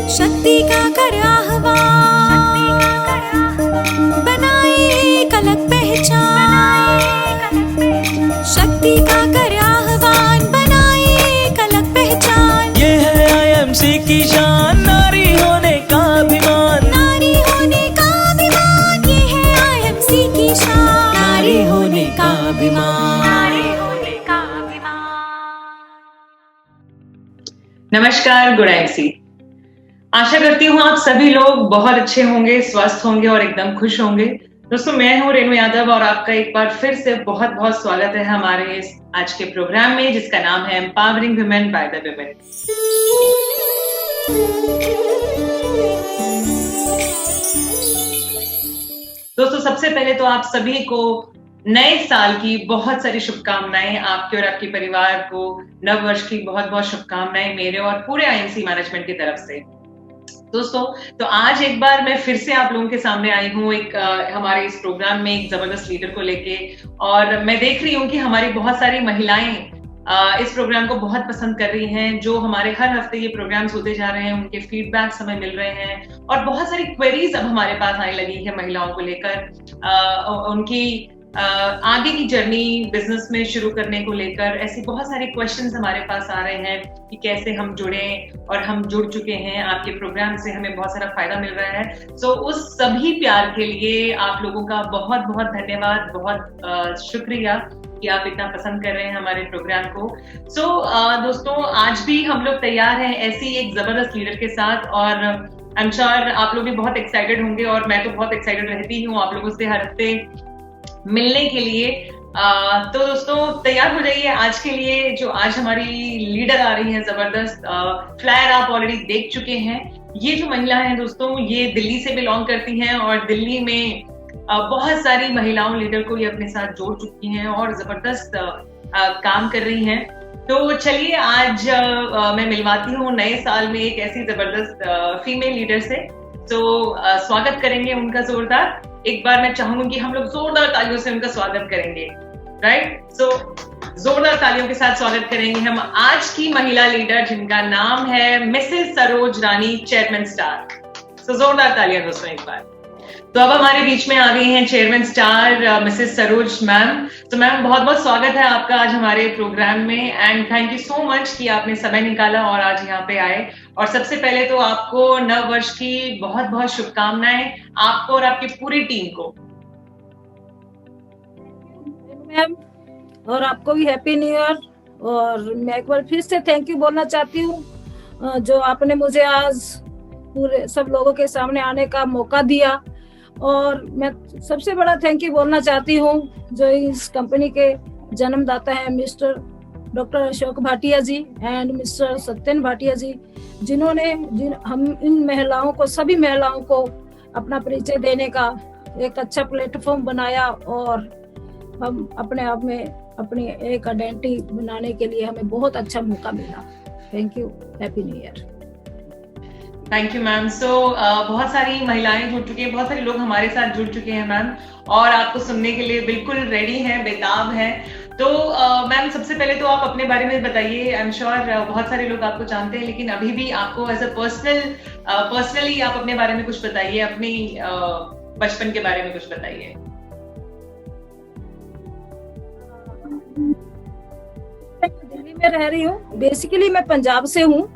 शक्ति का कर आह्वान, बनाए एक अलग पहचान। शक्ति का कर आह्वान, बनाए एक अलग पहचान। ये है आईएमसी की शान, नारी होने का अभिमान। नारी होने का अभिमान, ये है आईएमसी की शान। नारी होने का अभिमान। नमस्कार, गुड आईएमसी। आशा करती हूँ आप सभी लोग बहुत अच्छे होंगे, स्वस्थ होंगे और एकदम खुश होंगे। दोस्तों, मैं हूँ रेणु यादव और आपका एक बार फिर से बहुत बहुत स्वागत है हमारे इस आज के प्रोग्राम में, जिसका नाम है empowering women by the women. दोस्तों, सबसे पहले तो आप सभी को नए साल की बहुत सारी शुभकामनाएं। आपके और आपके परिवार को नव वर्ष की बहुत बहुत शुभकामनाएं मेरे और पूरे आईएमसी मैनेजमेंट की तरफ से। दोस्तों, तो आज एक बार मैं फिर से आप लोगों के सामने आई हूँ एक हमारे इस प्रोग्राम में एक जबरदस्त लीडर को लेके। और मैं देख रही हूँ कि हमारी बहुत सारी महिलाएं इस प्रोग्राम को बहुत पसंद कर रही हैं। जो हमारे हर हफ्ते ये प्रोग्राम्स होते जा रहे हैं, उनके फीडबैक्स हमें मिल रहे हैं और बहुत सारी क्वेरीज अब हमारे पास आने लगी है महिलाओं को लेकर, उनकी आगे की जर्नी बिजनेस में शुरू करने को लेकर। ऐसी बहुत सारे क्वेश्चंस हमारे पास आ रहे हैं कि कैसे हम जुड़ें, और हम जुड़ चुके हैं। आपके प्रोग्राम से हमें बहुत सारा फायदा मिल रहा है। सो उस सभी प्यार के लिए आप लोगों का बहुत बहुत धन्यवाद, बहुत शुक्रिया कि आप इतना पसंद कर रहे हैं हमारे प्रोग्राम को। सो दोस्तों, आज भी हम लोग तैयार हैं ऐसी एक जबरदस्त लीडर के साथ, और आई एम श्योर आप लोग भी बहुत एक्साइटेड होंगे और मैं तो बहुत एक्साइटेड रहती हूँ आप लोगों से हर हफ्ते मिलने के लिए। तो दोस्तों, तैयार हो जाइए आज के लिए। जो आज हमारी लीडर आ रही है जबरदस्त, फ्लायर आप ऑलरेडी देख चुके हैं। ये जो महिला है दोस्तों, ये दिल्ली से बिलोंग करती हैं और दिल्ली में बहुत सारी महिलाओं लीडर को ये अपने साथ जोड़ चुकी हैं और जबरदस्त काम कर रही हैं। तो चलिए आज मैं मिलवाती हूँ नए साल में एक ऐसी जबरदस्त फीमेल लीडर से। तो स्वागत करेंगे उनका जोरदार। एक बार मैं चाहूंगी कि हम लोग जोरदार तालियों से उनका स्वागत करेंगे, राइट? सो जोरदार तालियों के साथ स्वागत करेंगे हम आज की महिला लीडर, जिनका नाम है मिसेस सरोज रानी, चेयरमैन स्टार। सो जोरदार तालियां दोस्तों एक बार। तो अब हमारे बीच में आ गई हैं chairman star Mrs Saroj ma'am. तो मैम, बहुत बहुत स्वागत है आपका आज हमारे प्रोग्राम में, and thank you so much कि आपने समय निकाला और आज यहाँ पे आए। और सबसे पहले तो आपको नव वर्ष की बहुत बहुत शुभकामनाएं, आपको और आपकी पूरी टीम को। मैम, और आपको भी हैप्पी न्यू ईयर। और मैं एक बार फिर से थैंक यू बोलना चाहती हूँ जो आपने मुझे आज पूरे सब लोगों के सामने आने का मौका दिया। और मैं सबसे बड़ा थैंक यू बोलना चाहती हूँ जो इस कंपनी के जन्मदाता हैं, mister doctor Ashok Bhatia ji and mister Satyan Bhatia ji, जिन्होंने हम इन महिलाओं को, सभी महिलाओं को अपना परिचय देने का एक अच्छा प्लेटफॉर्म बनाया और हम अपने आप में अपनी एक आइडेंटिटी बनाने के लिए हमें बहुत अच्छा मौका मिला। Thank you, happy new year. Thank you ma'am. So बहुत सारी महिलाएं जुड़ चुकी हैं, बहुत सारे लोग हमारे साथ जुड़ चुके हैं मैम, और आपको सुनने के लिए बिल्कुल रेडी हैं, बेताब हैं। तो मैम, सबसे पहले तो आप अपने बारे में बताइए। आई एम श्योर बहुत सारे लोग आपको जानते हैं, लेकिन अभी भी आपको एज अ पर्सनली आप अपने बारे में कुछ बताइए, अपनी बचपन के बारे में कुछ बताइए। दिल्ली में रह रही हूँ। बेसिकली मैं पंजाब से हूँ।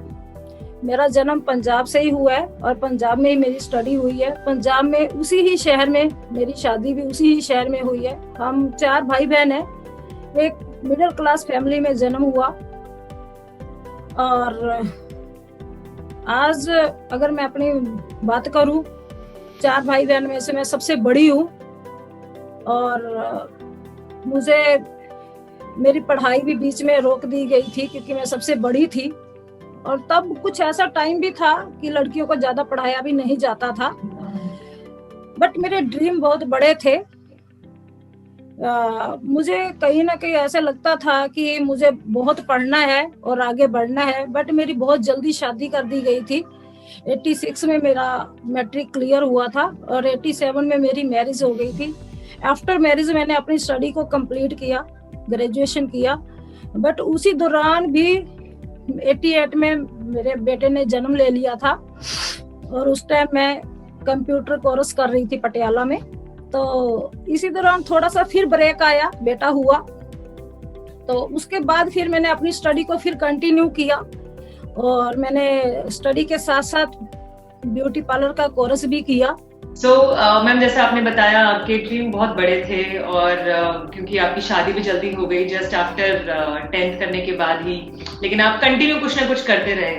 मेरा जन्म पंजाब से ही हुआ है और पंजाब में ही मेरी स्टडी हुई है। पंजाब में उसी ही शहर में मेरी शादी भी उसी ही शहर में हुई है। हम 4 भाई बहन हैं। एक मिडिल क्लास फैमिली में जन्म हुआ। और आज अगर मैं अपनी बात करूं, 4 भाई बहन में से मैं सबसे बड़ी हूं। और मुझे मेरी पढ़ाई भी बीच में रोक दी गई थी क्योंकि मैं सबसे बड़ी थी। और तब कुछ ऐसा टाइम भी था कि लड़कियों को ज्यादा पढ़ाया भी नहीं जाता था, बट मेरे ड्रीम बहुत बड़े थे। मुझे कहीं ना कहीं ऐसा लगता था कि मुझे बहुत पढ़ना है और आगे बढ़ना है, बट मेरी बहुत जल्दी शादी कर दी गई थी। 86 में मेरा मैट्रिक क्लियर हुआ था और 87 में मेरी मैरिज हो गई थी। आफ्टर मैरिज मैंने अपनी स्टडी को कंप्लीट किया, ग्रेजुएशन किया, बट उसी दौरान भी 88 में मेरे बेटे ने जन्म ले लिया था और उस टाइम मैं कंप्यूटर कोर्स कर रही थी पटियाला में। तो इसी दौरान थोड़ा सा फिर ब्रेक आया, बेटा हुआ, तो उसके बाद फिर मैंने अपनी स्टडी को फिर कंटिन्यू किया और मैंने स्टडी के साथ साथ ब्यूटी पार्लर का कोर्स भी किया। मैम जैसे आपने बताया आपके ड्रीम बहुत बड़े थे और क्योंकि आपकी शादी भी जल्दी हो गई जस्ट आफ्टर 10th करने के बाद ही, लेकिन आप कंटिन्यू कुछ ना कुछ करते रहे।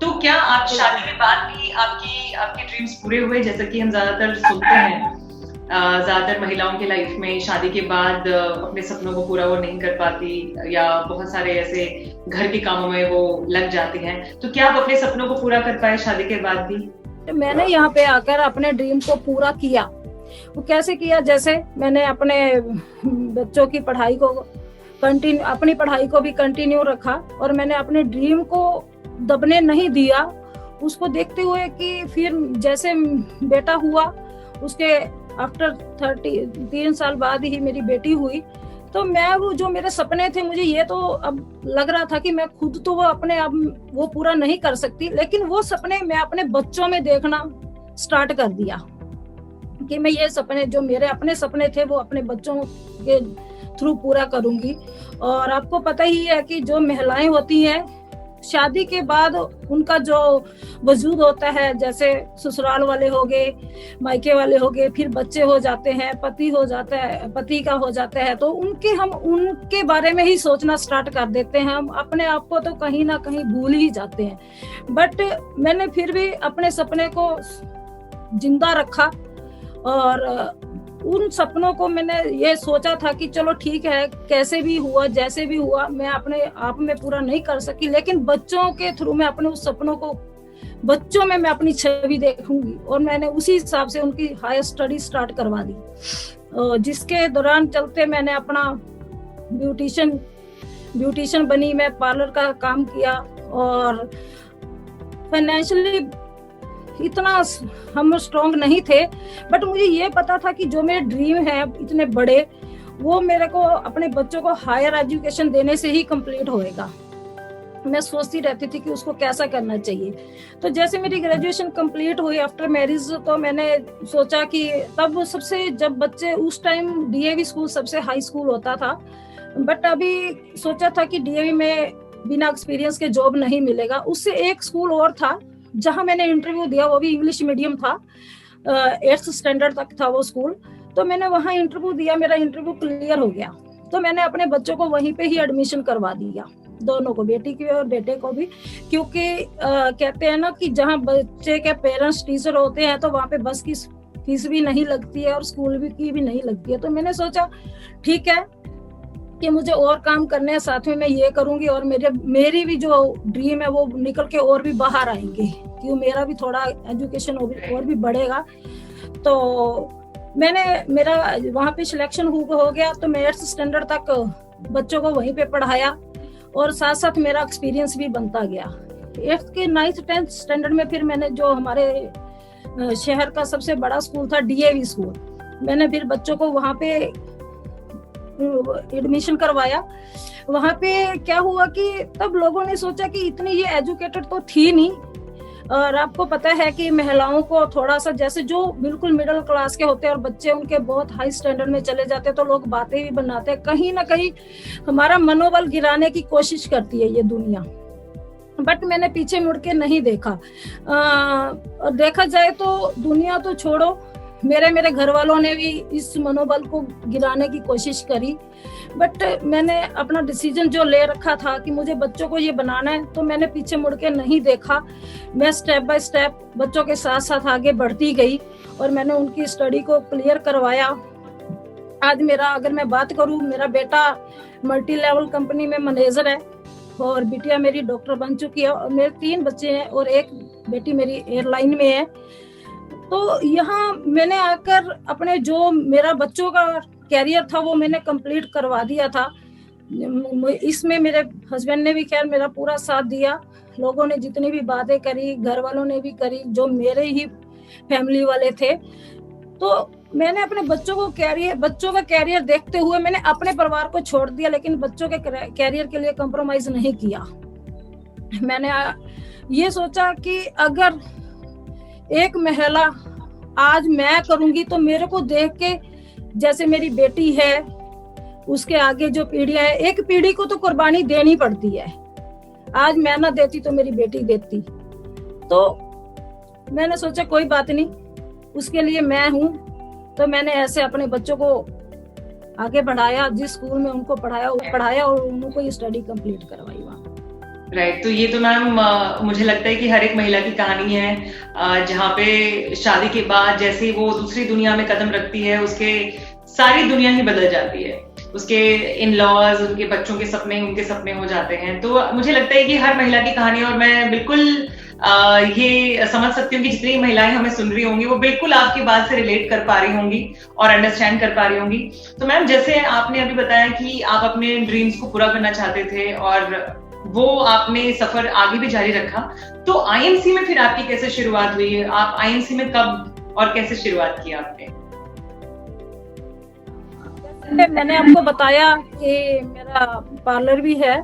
तो क्या आप शादी के बाद भी आपके ड्रीम्स पूरे हुए? जैसा कि हम ज्यादातर सुनते हैं ज्यादातर महिलाओं की लाइफ में शादी के बाद अपने सपनों को पूरा वो नहीं कर पाती या बहुत सारे ऐसे घर के कामों में वो लग जाती हैं। तो क्या आप अपने सपनों को पूरा कर पाए शादी के बाद भी? मैंने यहाँ पे आकर अपने ड्रीम को पूरा किया। वो कैसे किया? जैसे मैंने अपने बच्चों की पढ़ाई को अपनी पढ़ाई को भी कंटिन्यू रखा और मैंने अपने ड्रीम को दबने नहीं दिया। उसको देखते हुए कि फिर जैसे बेटा हुआ, उसके आफ्टर 3 साल बाद ही मेरी बेटी हुई, तो मैं वो जो मेरे सपने थे, मुझे ये तो अब लग रहा था कि मैं खुद तो वो अपने आप वो पूरा नहीं कर सकती, लेकिन वो सपने मैं अपने बच्चों में देखना स्टार्ट कर दिया कि मैं ये सपने जो मेरे अपने सपने थे वो अपने बच्चों के थ्रू पूरा करूंगी। और आपको पता ही है कि जो महिलाएं होती हैं शादी के बाद उनका जो वजूद होता है, जैसे ससुराल वाले हो गए, मायके वाले हो गए, फिर बच्चे हो जाते हैं, पति हो जाता है, पति का हो जाता है, तो हम उनके बारे में ही सोचना स्टार्ट कर देते हैं। हम अपने आप को तो कहीं ना कहीं भूल ही जाते हैं। बट मैंने फिर भी अपने सपने को जिंदा रखा और उन सपनों को मैंने ये सोचा था कि चलो ठीक है, कैसे भी हुआ, जैसे भी हुआ, मैं अपने आप में पूरा नहीं कर सकी, लेकिन बच्चों के थ्रू मैं अपने उस सपनों को, बच्चों में मैं अपनी छवि देखूंगी। और मैंने उसी हिसाब से उनकी हायर स्टडी स्टार्ट करवा दी, जिसके दौरान चलते मैंने अपना ब्यूटिशियन बनी, मैं पार्लर का काम किया और फाइनेंशियली इतना हम स्ट्रॉन्ग नहीं थे, बट मुझे ये पता था कि जो मेरे ड्रीम है इतने बड़े, वो मेरे को अपने बच्चों को हायर एजुकेशन देने से ही कंप्लीट होएगा। मैं सोचती रहती थी कि उसको कैसा करना चाहिए। तो जैसे मेरी ग्रेजुएशन कंप्लीट हुई आफ्टर मैरिज, तो मैंने सोचा कि तब सबसे, जब बच्चे उस टाइम डीएवी स्कूल सबसे हाई स्कूल होता था, बट अभी सोचा था कि डीएवी में बिना एक्सपीरियंस के जॉब नहीं मिलेगा। उससे एक स्कूल और था जहां मैंने इंटरव्यू दिया, वो भी इंग्लिश मीडियम था, 8th स्टैंडर्ड तक था वो स्कूल। तो मैंने वहां इंटरव्यू दिया, मेरा इंटरव्यू क्लियर हो गया, तो मैंने अपने बच्चों को वहीं पे ही एडमिशन करवा दिया, दोनों को, बेटी की और बेटे को भी। क्योंकि कहते हैं ना कि जहां बच्चे के पेरेंट्स टीचर होते हैं तो वहां पे बस की फीस भी नहीं लगती है और स्कूल की भी नहीं लगती है। तो मैंने सोचा ठीक है कि मुझे और काम करने हैं, साथ में मैं ये करूंगी और मेरी भी जो ड्रीम है वो निकल के और भी बाहर आएंगे, क्यों मेरा भी थोड़ा एजुकेशन और भी बढ़ेगा। तो मेरा वहाँ पे सिलेक्शन हो गया, तो मैं 8th स्टैंडर्ड तक बच्चों को वहीं पे पढ़ाया और साथ साथ मेरा एक्सपीरियंस भी बनता गया। 8th के 9th 10th स्टैंडर्ड में फिर मैंने जो हमारे शहर का सबसे बड़ा स्कूल था डीएवी स्कूल, मैंने फिर बच्चों को वहाँ पे एडमिशन करवाया। वहां पे क्या हुआ कि तब लोगों ने सोचा कि इतनी ये एजुकेटेड तो थी नहीं, और आपको पता है कि महिलाओं को थोड़ा सा, जैसे जो बिल्कुल मिडिल क्लास के होते हैं और बच्चे उनके बहुत हाई स्टैंडर्ड में चले जाते हैं, तो लोग बातें भी बनाते हैं, कहीं ना कहीं हमारा मनोबल गिराने की कोशिश करती है ये दुनिया। बट मैंने पीछे मुड़ के नहीं देखा। और देखा जाए तो दुनिया तो छोड़ो, मेरे घर वालों ने भी इस मनोबल को गिराने की कोशिश करी, बट मैंने अपना डिसीजन जो ले रखा था कि मुझे बच्चों को ये बनाना है, तो मैंने पीछे मुड़ के नहीं देखा। मैं स्टेप बाय स्टेप बच्चों के साथ साथ आगे बढ़ती गई और मैंने उनकी स्टडी को क्लियर करवाया। आज अगर मैं बात करूं, मेरा बेटा मल्टी लेवल कंपनी में मैनेजर है और बिटिया मेरी डॉक्टर बन चुकी है और मेरे 3 बच्चे हैं और एक बेटी मेरी एयरलाइन में है। तो यहाँ मैंने आकर अपने जो मेरा बच्चों का कैरियर था वो मैंने कंप्लीट करवा दिया था। इसमें मेरे हस्बैंड ने भी खैर मेरा पूरा साथ दिया, लोगों ने जितनी भी बातें करी, घर वालों ने भी करी, जो मेरे ही फैमिली वाले थे। तो मैंने अपने बच्चों का कैरियर देखते हुए मैंने अपने परिवार को छोड़ दिया, लेकिन बच्चों के कैरियर के लिए कॉम्प्रोमाइज नहीं किया। मैंने ये सोचा कि अगर एक महिला आज मैं करूंगी तो मेरे को देख के, जैसे मेरी बेटी है उसके आगे जो पीढ़ियां है, एक पीढ़ी को तो कुर्बानी देनी पड़ती है। आज मैं ना देती तो मेरी बेटी देती। तो मैंने सोचा कोई बात नहीं, उसके लिए मैं हूं। तो मैंने ऐसे अपने बच्चों को आगे बढ़ाया, जिस स्कूल में उनको पढ़ाया और उनको स्टडी कंप्लीट करवाई वहाँ। राइट, तो ये तो मैम मुझे लगता है कि हर एक महिला की कहानी है, जहाँ पे शादी के बाद जैसे ही वो दूसरी दुनिया में कदम रखती है, उसके सारी दुनिया ही बदल जाती है। उसके इन लॉज, उनके बच्चों के सपने उनके सपने हो जाते हैं। तो मुझे लगता है कि हर महिला की कहानी, और मैं बिल्कुल ये समझ सकती हूँ कि जितनी महिलाएं हमें सुन रही होंगी वो बिल्कुल आपकी बात से रिलेट कर पा रही होंगी और अंडरस्टैंड कर पा रही होंगी। तो मैम, जैसे आपने अभी बताया कि आप अपने ड्रीम्स को पूरा करना चाहते थे और वो आपने सफर आगे भी जारी रखा, तो आईएमसी में फिर आपकी कैसे शुरुआत हुई? आप आईएमसी में कब और कैसे शुरुआत की आपने? मैंने आपको बताया कि मेरा पार्लर भी है।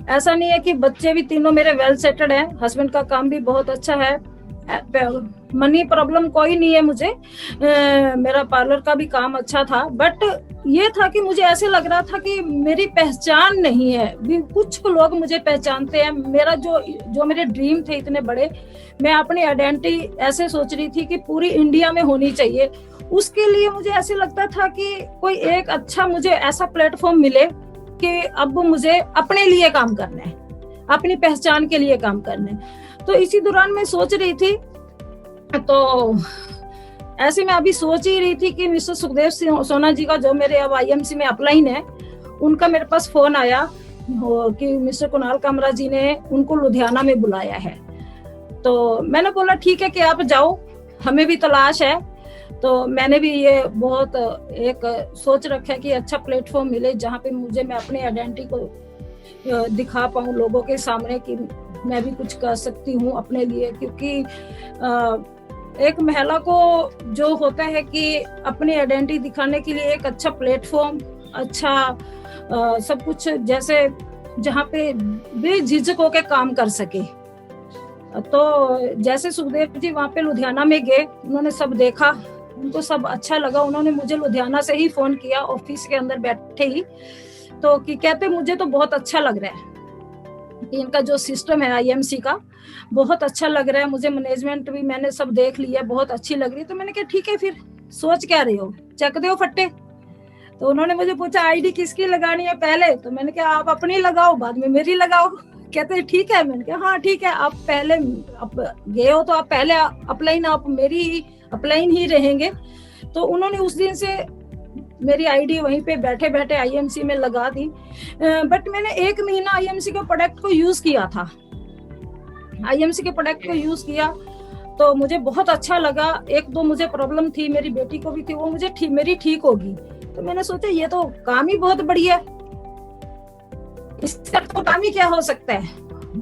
ऐसा नहीं है कि बच्चे भी तीनों मेरे वेल सेटल्ड हैं, हस्बैंड का काम भी बहुत अच्छा है, मनी प्रॉब्लम कोई नहीं है मुझे। मेरा पार्लर का भी काम अच्छा था, बट ये था कि मुझे ऐसे लग रहा था कि मेरी पहचान नहीं है। कुछ लोग मुझे पहचानते हैं, मेरा जो मेरे ड्रीम थे इतने बड़े, मैं अपनी आइडेंटिटी ऐसे सोच रही थी कि पूरी इंडिया में होनी चाहिए। उसके लिए मुझे ऐसे लगता था कि कोई एक अच्छा मुझे ऐसा प्लेटफॉर्म मिले कि अब मुझे अपने लिए काम करना है, अपनी पहचान के लिए काम करना है। तो इसी दौरान मैं सोच रही थी, तो ऐसे मैं अभी सोच ही रही थी कि मिस्टर सुखदेव सोना जी का, जो मेरे अब आईएमसी में अपलाइन है, उनका मेरे पास फोन आया कि मिस्टर कुणाल कामरा जी ने उनको लुधियाना में बुलाया है। तो मैंने बोला ठीक है कि आप जाओ, हमें भी तलाश है। तो मैंने भी ये बहुत एक सोच रखा है कि अच्छा प्लेटफॉर्म मिले जहाँ पे मैं अपनी आइडेंटिटी को दिखा पाऊँ लोगों के सामने कि मैं भी कुछ कर सकती हूँ अपने लिए। क्योंकि एक महिला को जो होता है कि अपनी आइडेंटिटी दिखाने के लिए एक अच्छा प्लेटफॉर्म, अच्छा सब कुछ, जैसे जहाँ पे बेझिझक होकर काम कर सके। तो जैसे सुखदेव जी वहाँ पे लुधियाना में गए, उन्होंने सब देखा, उनको सब अच्छा लगा। उन्होंने मुझे लुधियाना से ही फोन किया ऑफिस के अंदर बैठे ही, तो कि कहते मुझे तो बहुत अच्छा लग रहा है कि इनका जो सिस्टम है आईएमसी का बहुत अच्छा लग रहा है मुझे, मैनेजमेंट भी मैंने सब देख लिया, बहुत अच्छी लग रही है। तो मैंने कहा ठीक है, फिर सोच क्या रहे हो, चक दो फट्टे। तो उन्होंने मुझे पूछा आईडी किसकी लगानी है पहले? तो मैंने कहा आप अपनी लगाओ, बाद में मेरी लगाओ। कहते ठीक है। मैंने कहा हाँ ठीक है, आप पहले गए हो तो आप पहले अपलाइन, आप मेरी अपलाइन ही रहेंगे। तो उन्होंने उस दिन से मेरी आईडी वहीं पे बैठे बैठे आईएमसी में लगा दी। बट मैंने 1 महीना आईएमसी के प्रोडक्ट को यूज किया था। आईएमसी के प्रोडक्ट को यूज किया तो मुझे बहुत अच्छा लगा। 1-2 मुझे प्रॉब्लम थी, मेरी बेटी को भी थी, वो मुझे मेरी ठीक होगी। तो मैंने सोचा ये तो काम ही बहुत बढ़िया है, इससे तो काम ही क्या हो सकता है।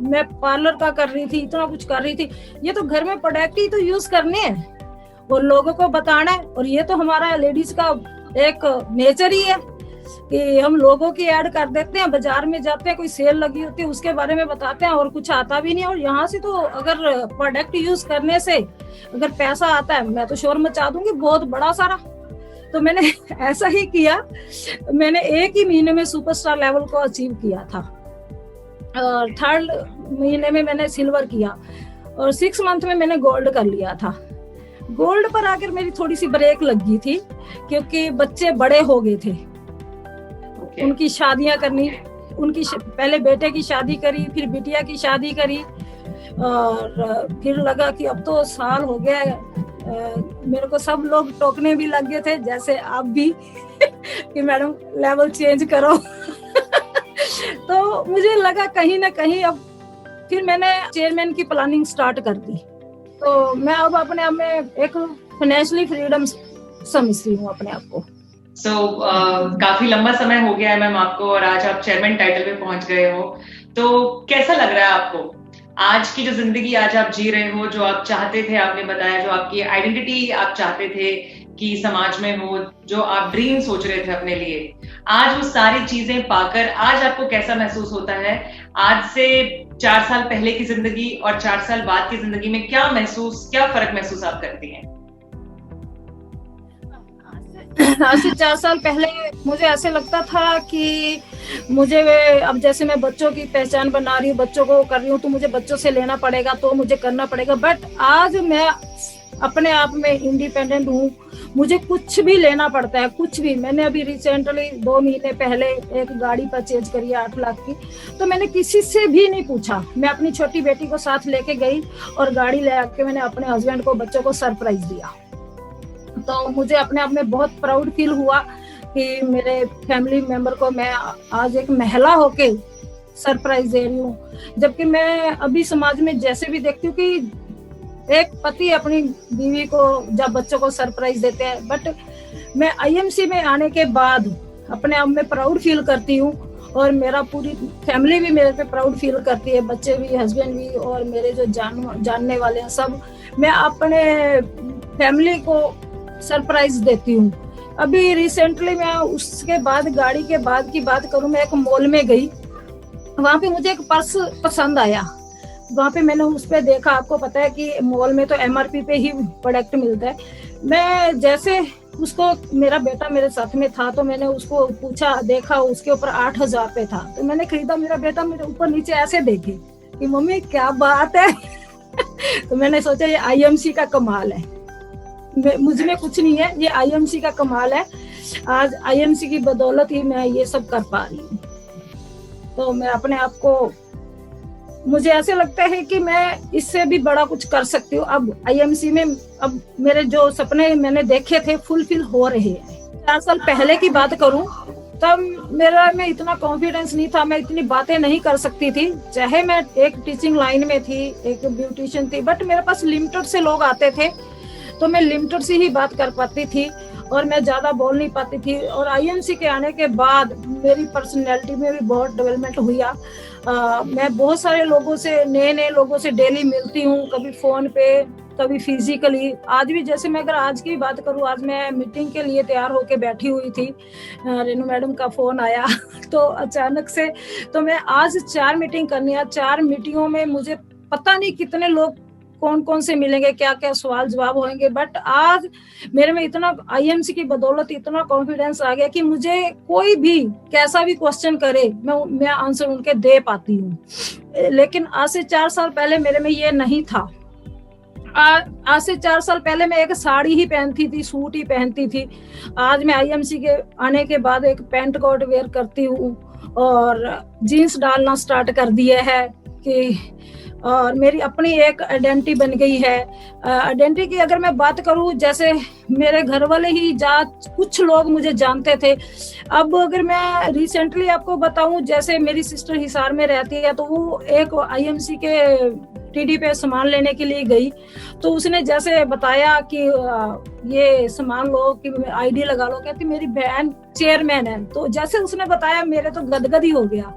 मैं पार्लर का कर रही थी, इतना कुछ कर रही थी, ये तो घर में प्रोडक्ट ही तो यूज करने हैं और लोगों को बताना है। और ये तो हमारा लेडीज का एक नेचर ही है कि हम लोगों की ऐड कर देते हैं, बाजार में जाते हैं, कोई सेल लगी होती है उसके बारे में बताते हैं और कुछ आता भी नहीं। और यहाँ से तो अगर प्रोडक्ट यूज करने से अगर पैसा आता है, मैं तो शोर मचा दूंगी बहुत बड़ा सारा। तो मैंने ऐसा ही किया। मैंने 1 ही महीने में सुपरस्टार लेवल को अचीव किया था और 3rd महीने में मैंने सिल्वर किया और 6 मंथ में मैंने गोल्ड कर लिया था। गोल्ड पर आकर मेरी थोड़ी सी ब्रेक लगी थी क्योंकि बच्चे बड़े हो गए थे। उनकी शादियां करनी, उनकी पहले बेटे की शादी करी, फिर बिटिया की शादी करी और फिर लगा कि अब तो साल हो गया है। मेरे को सब लोग टोकने भी लग गए थे, जैसे आप भी कि मैडम लेवल चेंज करो। तो मुझे लगा कहीं ना कहीं अब फिर मैंने चेयरमैन की प्लानिंग स्टार्ट कर दी। तो मैं अब अपने आप में एक फाइनेंशियली फ्रीडम समझती हूँ अपने आप को। काफी लंबा समय हो गया है मैम आपको और आज आप चेयरमैन टाइटल पे पहुंच गए हो, तो कैसा लग रहा है आपको? आज की जो जिंदगी आज आप जी रहे हो, जो आप चाहते थे, आपने बताया जो आपकी आइडेंटिटी आप चाहते थे कि समाज में हो, जो आप ड्रीम सोच रहे थे अपने लिए, आज वो सारी चीजें पाकर आज आपको कैसा महसूस होता है? आज से 4 साल पहले की जिंदगी और 4 साल बाद की जिंदगी में क्या फर्क महसूस आप करती हैं? आज से 4 साल पहले मुझे ऐसे लगता था कि मुझे अब जैसे मैं बच्चों की पहचान बना रही हूँ, बच्चों को कर रही हूँ, तो मुझे बच्चों से लेना पड़ेगा, तो मुझे करना पड़ेगा। बट आज मैं अपने आप में इंडिपेंडेंट हूँ, मुझे कुछ भी लेना पड़ता है, कुछ भी। मैंने अभी रिसेंटली 2 महीने पहले एक गाड़ी परचेज करी 8 लाख की, तो मैंने किसी से भी नहीं पूछा, मैं अपनी छोटी बेटी को साथ लेके गई और गाड़ी ले आके मैंने अपने हस्बैंड को, बच्चों को सरप्राइज दिया। तो मुझे अपने आप में बहुत प्राउड फील हुआ कि मेरे फैमिली मेंबर को मैं आज एक महिला होके सरप्राइज दे रही हूँ। जबकि मैं अभी समाज में जैसे भी देखती हूँ कि एक पति अपनी बीवी को जब बच्चों को सरप्राइज देते हैं, बट मैं आईएमसी में आने के बाद अपने आप में प्राउड फील करती हूँ और मेरा पूरी फैमिली भी मेरे पे प्राउड फील करती है, बच्चे भी, हस्बैंड भी और मेरे जो जानने वाले हैं सब। मैं अपने फैमिली को सरप्राइज देती हूँ। अभी रिसेंटली मैं उसके बाद गाड़ी के बाद की बात करूँ, मैं एक मॉल में गई, वहां पे मुझे एक पर्स पसंद आया। वहां पे मैंने उस पे देखा, आपको पता है कि मॉल में तो एमआरपी पे ही प्रोडक्ट मिलता है। मैं जैसे उसको, मेरा बेटा मेरे साथ में था, तो मैंने उसको पूछा, देखा, उसके ऊपर 8,000 पे था, तो मैंने खरीदा। मेरा बेटा मेरे ऊपर नीचे ऐसे देखे कि मम्मी क्या बात है। तो मैंने सोचा ये आईएमसी का कमाल है, मुझ में कुछ नहीं है, ये आईएमसी का कमाल है। आज आईएमसी की बदौलत ही मैं ये सब कर पा रही हूँ। तो मैं अपने आप को, मुझे ऐसे लगता है कि मैं इससे भी बड़ा कुछ कर सकती हूँ। अब आईएमसी में अब मेरे जो सपने मैंने देखे थे फुलफिल हो रहे हैं। 4 साल पहले की बात करूँ तब मेरा में इतना कॉन्फिडेंस नहीं था, मैं इतनी बातें नहीं कर सकती थी। चाहे मैं एक टीचिंग लाइन में थी, एक ब्यूटिशियन थी, बट मेरे पास लिमिटेड से लोग आते थे, तो मैं लिमिटेड से ही बात कर पाती थी और मैं ज्यादा बोल नहीं पाती थी। और आईएमसी के आने के बाद मेरी पर्सनैलिटी में भी बहुत डेवलपमेंट हुआ। मैं बहुत सारे लोगों से, नए लोगों से डेली मिलती हूँ, कभी फोन पे, कभी फिजिकली। आज भी जैसे मैं अगर आज की बात करूँ, आज मैं मीटिंग के लिए तैयार होके बैठी हुई थी, रेनू मैडम का फोन आया तो अचानक से, तो मैं आज 4 मीटिंग करनी है। 4 मीटिंगों में मुझे पता नहीं कितने लोग कौन कौन से मिलेंगे, क्या क्या सवाल जवाब होंगे, बट आज मेरे में इतना आईएमसी की बदौलत इतना कॉन्फिडेंस आ गया कि मुझे कोई भी कैसा भी क्वेश्चन करे मैं आंसर उनके दे पाती हूँ। लेकिन आज से 4 साल पहले मेरे में ये नहीं था। आज से 4 साल पहले मैं एक साड़ी ही पहनती थी, सूट ही पहनती थी। आज मैं आईएमसी के आने के बाद एक पैंट कोट वेयर करती हूँ और जीन्स डालना स्टार्ट कर दिया है कि, और मेरी अपनी एक आइडेंटिटी बन गई है। आइडेंटिटी की अगर मैं बात करूं, जैसे मेरे घर वाले ही कुछ लोग मुझे जानते थे। अब अगर मैं रिसेंटली आपको बताऊं, जैसे मेरी सिस्टर हिसार में रहती है, तो वो एक आईएमसी के टीडी पे सामान लेने के लिए गई, तो उसने जैसे बताया कि ये सामान लो, कि आईडी लगा लो, कहती मेरी बहन चेयरमैन है। तो जैसे उसने बताया, मेरे तो गदगद ही हो गया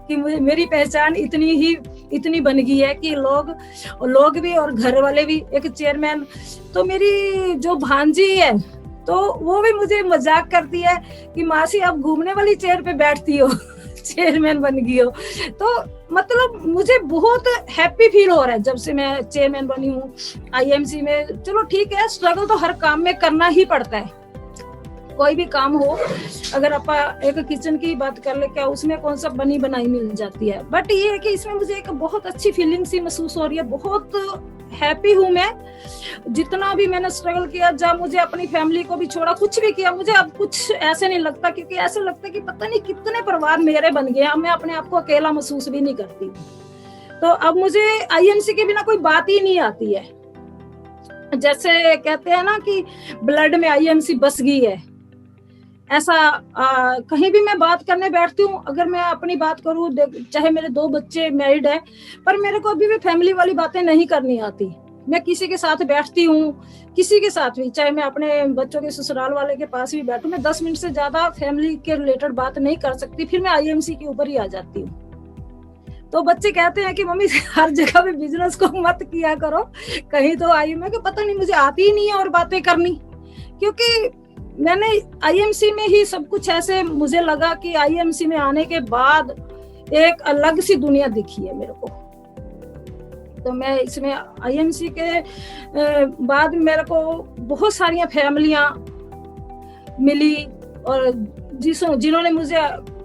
कि मेरी पहचान इतनी बन गई है कि लोग भी और घर वाले भी, एक चेयरमैन। तो मेरी जो भांजी है, तो वो भी मुझे मजाक करती है कि मासी अब घूमने वाली चेयर पे बैठती हो, चेयरमैन बन गई हो। तो मतलब मुझे बहुत हैप्पी फील हो रहा है जब से मैं चेयरमैन बनी हूँ आईएमसी में। चलो ठीक है, स्ट्रगल तो हर काम में करना ही पड़ता है, कोई भी काम हो। अगर आप एक किचन की बात कर ले, क्या उसमें कौन सा बनी बनाई मिल जाती है, बट ये है कि इसमें मुझे एक बहुत अच्छी फीलिंग सी महसूस हो रही है। बहुत हैप्पी हूँ मैं। जितना भी मैंने स्ट्रगल किया, जब मुझे अपनी फैमिली को भी छोड़ा, कुछ भी किया, मुझे अब कुछ ऐसे नहीं लगता, क्योंकि ऐसे लगता है कि पता नहीं कितने परिवार मेरे बन गए। अब मैं अपने आप को अकेला महसूस भी नहीं करती। तो अब मुझे आईएमसी के बिना कोई बात ही नहीं आती है। जैसे कहते हैं ना कि ब्लड में आईएमसी बस गई है, ऐसा कहीं भी मैं बात करने बैठती हूँ। अगर मैं अपनी बात करूँ, चाहे मेरे 2 बच्चे मैरिड है, पर मेरे को अभी भी फैमिली वाली बातें नहीं करनी आती। मैं किसी के साथ बैठती हूँ, किसी के साथ भी, चाहे मैं अपने बच्चों के ससुराल वाले के पास भी बैठूं, मैं 10 मिनट से ज्यादा फैमिली के रिलेटेड बात नहीं कर सकती। फिर मैं आईएमसी के ऊपर ही आ जाती हूँ। तो बच्चे कहते हैं कि मम्मी हर जगह पे बिजनेस को मत किया करो, कहीं तो आई। मैं कि पता नहीं, मुझे आती ही नहीं है और बातें करनी, क्योंकि मैंने आईएमसी में ही सब कुछ ऐसे मुझे लगा कि आईएमसी में आने के बाद एक अलग सी दुनिया दिखी है मेरे को। तो मैं इसमें आईएमसी के बाद मेरे को बहुत सारी फैमिलियां मिली और जिन्होंने मुझे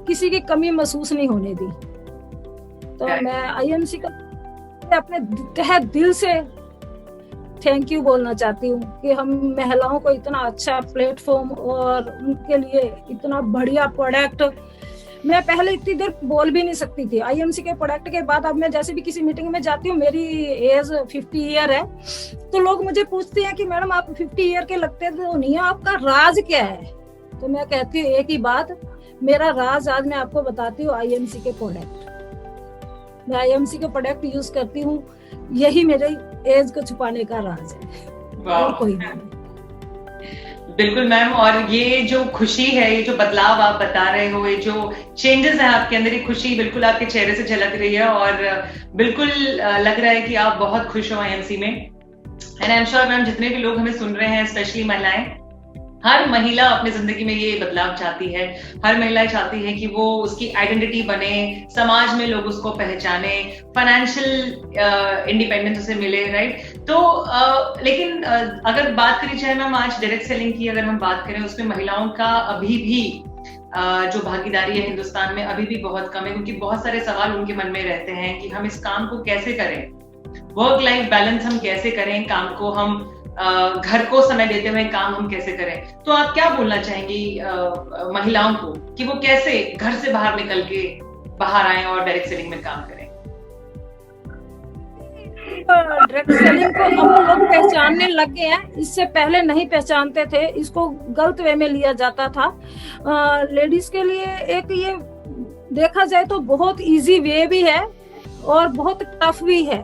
किसी की कमी महसूस नहीं होने दी। तो मैं आईएमसी का अपने तहे दिल से थैंक यू बोलना चाहती हूँ कि हम महिलाओं को इतना अच्छा प्लेटफॉर्म और उनके लिए इतना बढ़िया प्रोडक्ट। मैं पहले इतनी देर बोल भी नहीं सकती थी। आईएमसी के प्रोडक्ट के बाद अब मैं जैसे भी किसी मीटिंग में जाती हूँ, मेरी एज 50 ईयर है, तो लोग मुझे पूछते हैं कि मैडम आप 50 ईयर के लगते तो नहीं है, आपका राज क्या है? तो मैं कहती हूँ एक ही बात, मेरा राज आज मैं आपको बताती हूँ आईएमसी के प्रोडक्ट। मैं आईएमसी के प्रोडक्ट यूज करती हूँ, यही मेरे एज को छुपाने का राज है और कोई नहीं। बिल्कुल मैम, और ये जो खुशी है, ये जो बदलाव आप बता रहे हो, ये जो चेंजेस हैं आपके अंदर, ये खुशी बिल्कुल आपके चेहरे से झलक रही है और बिल्कुल लग रहा है कि आप बहुत खुश हो आईएमसी में। And I am sure ma'am जितने भी लोग हमें सुन रहे हैं, स्पेशली महिलाएं, हर महिला अपनी जिंदगी में ये बदलाव चाहती है। हर महिला चाहती है कि वो उसकी आइडेंटिटी बने, समाज में लोग उसको पहचाने, फाइनेंशियल इंडिपेंडेंस उसे मिले, राइट? तो लेकिन अगर बात करी जाए मैम आज डायरेक्ट सेलिंग की, अगर हम बात करें, उसमें महिलाओं का अभी भी जो भागीदारी है हिंदुस्तान में अभी भी बहुत कम है, क्योंकि बहुत सारे सवाल उनके मन में रहते हैं कि हम इस काम को कैसे करें, वर्क लाइफ बैलेंस हम कैसे करें, काम को हम घर को समय देते हुए काम हम कैसे करें। तो आप क्या बोलना चाहेंगी महिलाओं को कि वो कैसे घर से बाहर निकल के बाहर आए और डायरेक्ट सेलिंग में काम करें? डायरेक्ट सेलिंग को हम लोग पहचानने लगे हैं, इससे पहले नहीं पहचानते थे, इसको गलत वे में लिया जाता था। लेडीज के लिए एक ये देखा जाए तो बहुत इजी वे भी है और बहुत टफ भी है,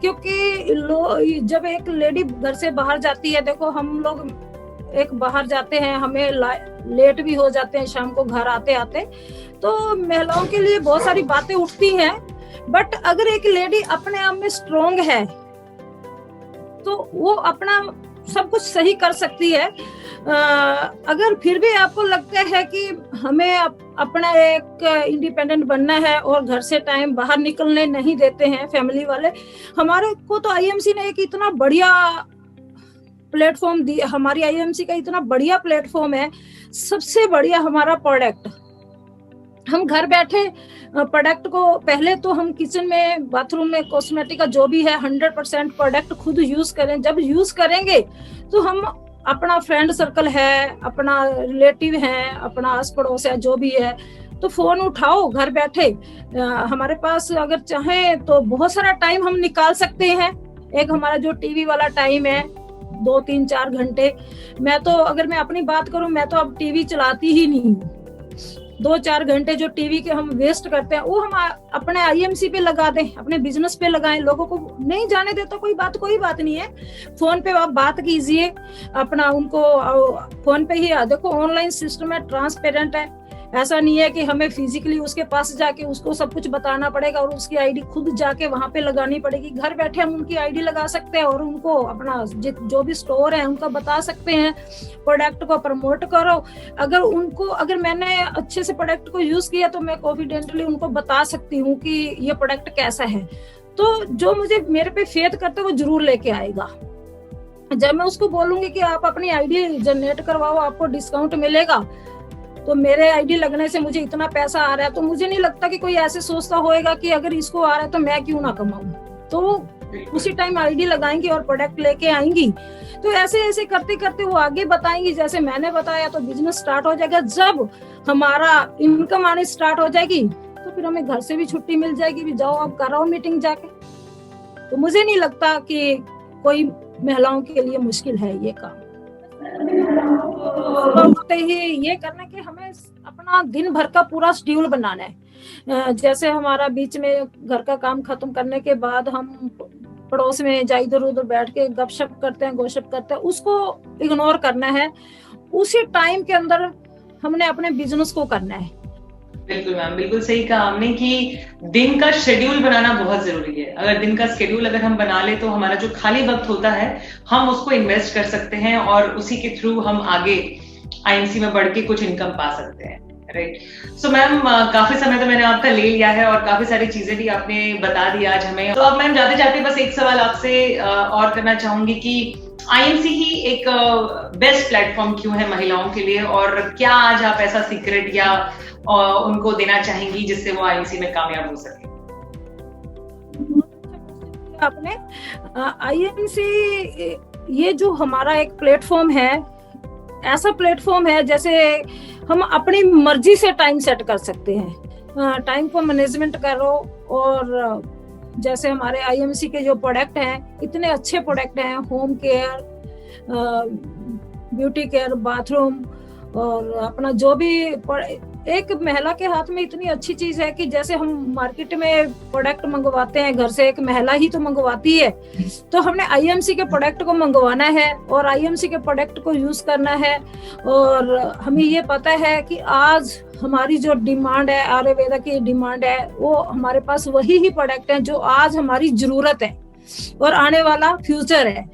क्योंकि जब एक लेडी घर से बाहर जाती है, देखो हम लोग एक बाहर जाते हैं, हमें लेट भी हो जाते हैं शाम को घर आते आते, तो महिलाओं के लिए बहुत सारी बातें उठती हैं। बट अगर एक लेडी अपने आप में स्ट्रोंग है तो वो अपना सब कुछ सही कर सकती है। अगर फिर भी आपको लगता है कि हमें अपना एक इंडिपेंडेंट बनना है और घर से टाइम बाहर निकलने नहीं देते हैं फैमिली वाले, हमारे को तो आईएमसी ने एक इतना बढ़िया प्लेटफॉर्म दिया। हमारी आईएमसी का इतना बढ़िया प्लेटफॉर्म है, सबसे बढ़िया हमारा प्रोडक्ट। हम घर बैठे प्रोडक्ट को, पहले तो हम किचन में, बाथरूम में, कॉस्मेटिक का जो भी है 100% प्रोडक्ट खुद यूज करें। जब यूज करेंगे तो हम अपना फ्रेंड सर्कल है, अपना रिलेटिव है, अपना आस पड़ोस है, जो भी है, तो फोन उठाओ घर बैठे। हमारे पास अगर चाहे तो बहुत सारा टाइम हम निकाल सकते हैं। एक हमारा जो टीवी वाला टाइम है 2, 3, 4 घंटे, मैं तो अगर मैं अपनी बात करूं, मैं तो अब टीवी चलाती ही नहीं हूँ। 2-4 घंटे जो टीवी के हम वेस्ट करते हैं वो हम अपने आईएमसी पे लगा दें, अपने बिजनेस पे लगाएं। लोगों को नहीं जाने देता कोई बात नहीं है, फोन पे आप बात कीजिए अपना, उनको फोन पे ही। देखो ऑनलाइन सिस्टम है, ट्रांसपेरेंट है, ऐसा नहीं है कि हमें फिजिकली उसके पास जाके उसको सब कुछ बताना पड़ेगा और उसकी आईडी खुद जाके वहां पे लगानी पड़ेगी। घर बैठे हम उनकी आईडी लगा सकते हैं और उनको अपना जो भी स्टोर है उनका बता सकते हैं, प्रोडक्ट को प्रमोट करो। अगर मैंने अच्छे से प्रोडक्ट को यूज किया तो मैं कॉन्फिडेंटली उनको बता सकती हूँ कि ये प्रोडक्ट कैसा है। तो जो मुझे मेरे पे फेथ करते वो जरूर लेके आएगा। जब मैं उसको बोलूंगी कि आप अपनी आईडी जनरेट करवाओ, आपको डिस्काउंट मिलेगा, तो मेरे आईडी लगने से मुझे इतना पैसा आ रहा है, तो मुझे नहीं लगता कि कोई ऐसे सोचता होएगा कि अगर इसको आ रहा है तो मैं क्यों ना कमाऊं। तो उसी टाइम आईडी लगाएंगी और प्रोडक्ट लेके आएंगी। तो ऐसे ऐसे करते करते वो आगे बताएंगी, जैसे मैंने बताया, तो बिजनेस स्टार्ट हो जाएगा। जब हमारा इनकम आने स्टार्ट हो जाएगी तो फिर हमें घर से भी छुट्टी मिल जाएगी, भी जाओ आप कराओ मीटिंग जाके। तो मुझे नहीं लगता कि कोई महिलाओं के लिए मुश्किल है ये काम। उठते ही ये करना कि हमें अपना दिन भर का पूरा शेड्यूल बनाना है। जैसे हमारा बीच में घर का काम खत्म करने के बाद हम पड़ोस में इधर उधर बैठ के गपशप करते हैं, गोशप करते हैं, उसको इग्नोर करना है। उसी टाइम के अंदर हमने अपने बिजनेस को करना है। बिल्कुल मैम, बिल्कुल सही कहा आपने कि दिन का शेड्यूल बनाना बहुत जरूरी है। अगर दिन का शेड्यूल अगर हम बना ले तो हमारा जो खाली वक्त होता है हम उसको इन्वेस्ट कर सकते हैं और उसी के थ्रू हम आगे आईएमसी में बढ़ के कुछ इनकम पा सकते हैं। राइट। सो मैम, काफी समय तो मैंने आपका ले लिया है और काफी सारी चीजें भी आपने बता दी आज हमें। तो अब मैम जाते जाते बस एक सवाल आपसे और करना चाहूंगी कि आईएमसी ही एक बेस्ट प्लेटफॉर्म क्यों है महिलाओं के लिए, और क्या आज आप ऐसा सीक्रेट या उनको देना चाहेंगी जिससे वो आईएमसी में कामयाब हो सके? आपने आईएमसी ये जो हमारा एक प्लेटफॉर्म है, ऐसा प्लेटफॉर्म है जैसे हम अपनी मर्जी से टाइम सेट कर सकते हैं, टाइम को मैनेजमेंट करो। और जैसे हमारे आईएमसी के जो प्रोडक्ट हैं, इतने अच्छे प्रोडक्ट हैं, home care, beauty care, bathroom, और अपना जो भी एक महिला के हाथ में इतनी अच्छी चीज है कि जैसे हम मार्केट में प्रोडक्ट मंगवाते हैं, घर से एक महिला ही तो मंगवाती है, तो हमने आईएमसी के प्रोडक्ट को मंगवाना है और आईएमसी के प्रोडक्ट को यूज करना है। और हमें ये पता है कि आज हमारी जो डिमांड है, आयुर्वेदा की डिमांड है, वो हमारे पास वही ही प्रोडक्ट है जो आज हमारी जरूरत है और आने वाला फ्यूचर है।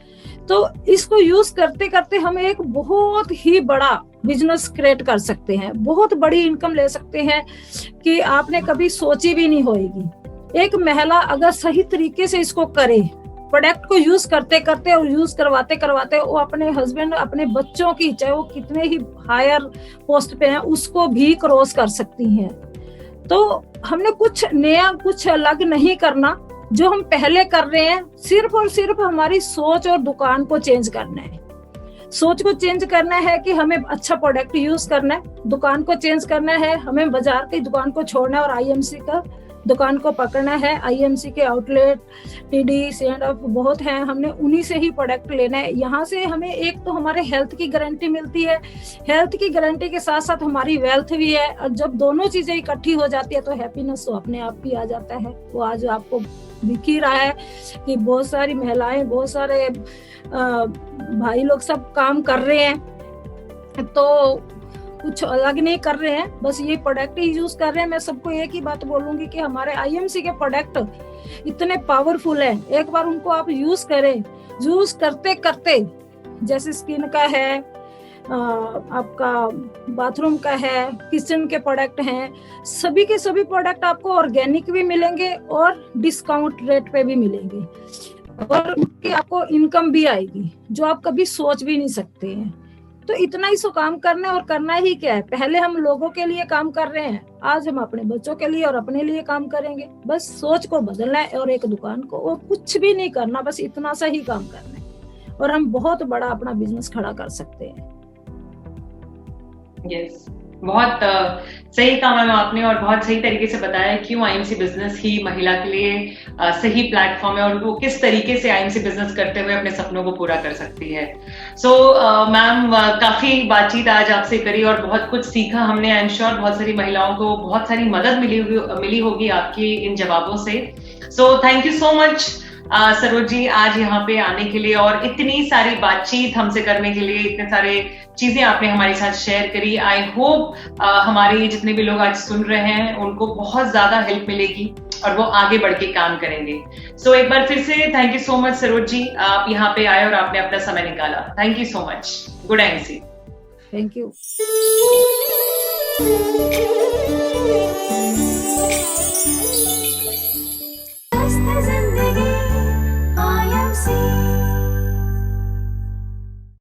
तो इसको यूज करते करते हम एक बहुत ही बड़ा बिजनेस क्रिएट कर सकते हैं, बहुत बड़ी इनकम ले सकते हैं कि आपने कभी सोची भी नहीं होगी। एक महिला अगर सही तरीके से इसको करे, प्रोडक्ट को यूज करते करते और यूज करवाते करवाते वो अपने हस्बैंड, अपने बच्चों की, चाहे वो कितने ही हायर पोस्ट पे हैं, उसको भी क्रॉस कर सकती हैं। तो हमने कुछ नया, कुछ अलग नहीं करना, जो हम पहले कर रहे हैं, सिर्फ और सिर्फ हमारी सोच और दुकान को चेंज करना है। सोच को चेंज करना है कि हमें अच्छा प्रोडक्ट यूज करना है, दुकान को चेंज करना है, हमें बाजार की दुकान को छोड़ना है और आईएमसी का दुकान को पकड़ना है। आईएमसी के आउटलेट, टीडी, C&F बहुत हैं, हमने उन्हीं से ही प्रोडक्ट लेना है। यहाँ से हमें एक तो हमारे हेल्थ की गारंटी मिलती है, हेल्थ की गारंटी के साथ साथ हमारी वेल्थ भी है, और जब दोनों चीजें इकट्ठी हो जाती है तो हैप्पीनेस तो अपने आप ही आ जाता है। वो आज आपको दिख ही रहा है कि बहुत सारी महिलाएं, बहुत सारे भाई लोग सब काम कर रहे हैं, तो कुछ अलग नहीं कर रहे हैं, बस ये प्रोडक्ट ही यूज कर रहे हैं। मैं सबको एक ही बात बोलूंगी कि हमारे आईएमसी के प्रोडक्ट इतने पावरफुल हैं, एक बार उनको आप यूज करें, यूज करते करते, जैसे स्किन का है, आपका बाथरूम का है, किचन के प्रोडक्ट हैं, सभी के सभी प्रोडक्ट आपको ऑर्गेनिक भी मिलेंगे और डिस्काउंट रेट पे भी मिलेंगे, और उनकी आपको इनकम भी आएगी जो आप कभी सोच भी नहीं सकते हैं। तो इतना ही सो काम करना है, और करना ही क्या है, पहले हम लोगों के लिए काम कर रहे हैं, आज हम अपने बच्चों के लिए और अपने लिए काम करेंगे। बस सोच को बदलना है और एक दुकान को, और कुछ भी नहीं करना, बस इतना सा ही काम करना है और हम बहुत बड़ा अपना बिजनेस खड़ा कर सकते हैं। यस, बहुत सही कहा मैम आपने, और बहुत सही तरीके से बताया क्यों आईएमसी बिजनेस ही महिला के लिए सही प्लेटफॉर्म है और वो किस तरीके से आईएमसी बिजनेस करते हुए अपने सपनों को पूरा कर सकती है। सो मैम, काफी बातचीत आज आपसे करी और बहुत कुछ सीखा हमने। आई एम श्योर बहुत सारी महिलाओं को बहुत सारी मदद मिली होगी आपकी इन जवाबों से। So thank you so much Saroj ji, आज यहाँ पे आने के लिए और इतनी सारी बातचीत हमसे करने के लिए, इतने सारे चीजें आपने हमारे साथ शेयर करी। आई होप हमारे जितने भी लोग आज सुन रहे हैं उनको बहुत ज्यादा हेल्प मिलेगी और वो आगे बढ़ के काम करेंगे। सो एक बार फिर से thank you so much Saroj ji, आप यहाँ पे आए और आपने अपना समय निकाला। Thank you so much. Good IMC. Thank you. जिंदगी